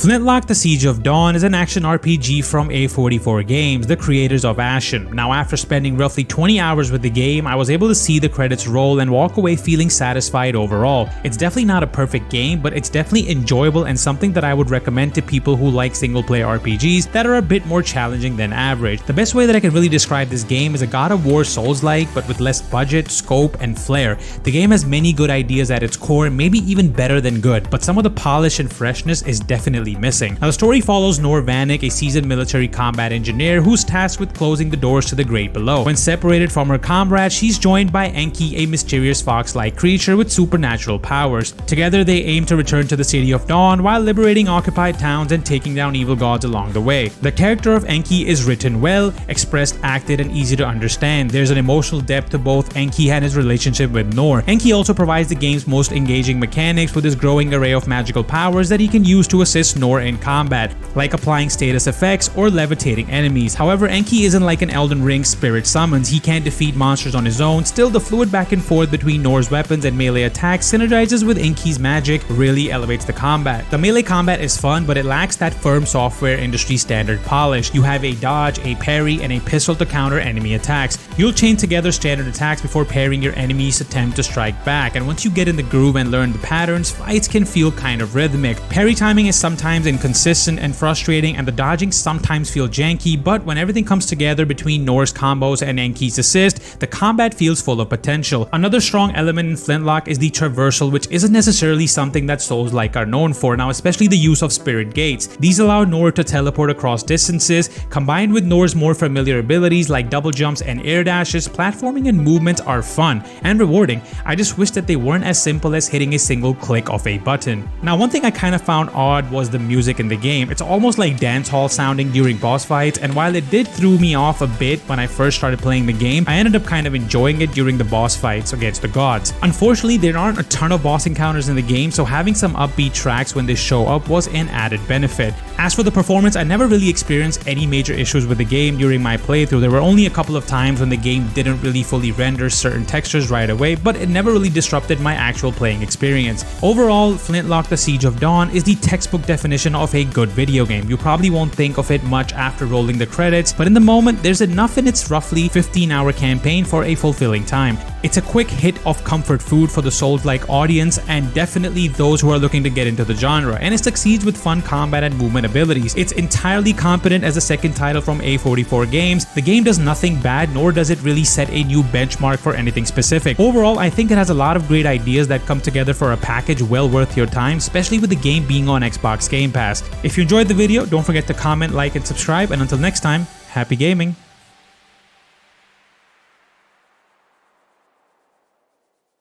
Flintlock: The Siege of Dawn is an action RPG from A44 Games, the creators of Ashen. Now, after spending roughly 20 hours with the game, I was able to see the credits roll and walk away feeling satisfied overall. It's definitely not a perfect game, but it's definitely enjoyable and something that I would recommend to people who like single-player RPGs that are a bit more challenging than average. The best way that I can really describe this game is a God of War Souls-like, but with less budget, scope, and flair. The game has many good ideas at its core, maybe even better than good, but some of the polish and freshness is definitely missing. Now, the story follows Nor Vanek, a seasoned military combat engineer who's tasked with closing the doors to the great below. When separated from her comrades, she's joined by Enki, a mysterious fox-like creature with supernatural powers. Together, they aim to return to the City of Dawn while liberating occupied towns and taking down evil gods along the way. The character of Enki is written well, expressed, acted, and easy to understand. There's an emotional depth to both Enki and his relationship with Nor. Enki also provides the game's most engaging mechanics with his growing array of magical powers that he can use to assist Nor in combat, like applying status effects or levitating enemies. However, Enki isn't like an Elden Ring spirit summons. He can't defeat monsters on his own. Still, the fluid back and forth between Nor's weapons and melee attacks synergizes with Enki's magic, really elevates the combat. The melee combat is fun, but it lacks that firm software industry standard polish. You have a dodge, a parry, and a pistol to counter enemy attacks. You'll chain together standard attacks before parrying your enemy's attempt to strike back, and once you get in the groove and learn the patterns, fights can feel kind of rhythmic. Parry timing is sometimes inconsistent and frustrating, and the dodging sometimes feel janky, but when everything comes together between Nor's combos and Enki's assist, the combat feels full of potential. Another strong element in Flintlock is the traversal, which isn't necessarily something that Souls-like are known for, now especially the use of spirit gates. These allow Nor to teleport across distances. Combined with Nor's more familiar abilities like double jumps and air dashes, platforming and movements are fun and rewarding. I just wish that they weren't as simple as hitting a single click of a button. Now, one thing I kind of found odd was the music in the game. It's almost like dancehall sounding during boss fights, and while it did throw me off a bit when I first started playing the game, I ended up kind of enjoying it during the boss fights against the gods. Unfortunately, there aren't a ton of boss encounters in the game, so having some upbeat tracks when they show up was an added benefit. As for the performance, I never really experienced any major issues with the game during my playthrough. There were only a couple of times when the game didn't really fully render certain textures right away, but it never really disrupted my actual playing experience. Overall, Flintlock: The Siege of Dawn is the textbook definition of a good video game. You probably won't think of it much after rolling the credits, but in the moment, there's enough in its roughly 15-hour campaign for a fulfilling time. It's a quick hit of comfort food for the Souls-like audience and definitely those who are looking to get into the genre, and it succeeds with fun combat and movement abilities. It's entirely competent as a second title from A44 Games. The game does nothing bad, nor does it really set a new benchmark for anything specific. Overall, I think it has a lot of great ideas that come together for a package well worth your time, especially with the game being on Xbox Game Pass. If you enjoyed the video, don't forget to comment, like, and subscribe, and until next time, happy gaming!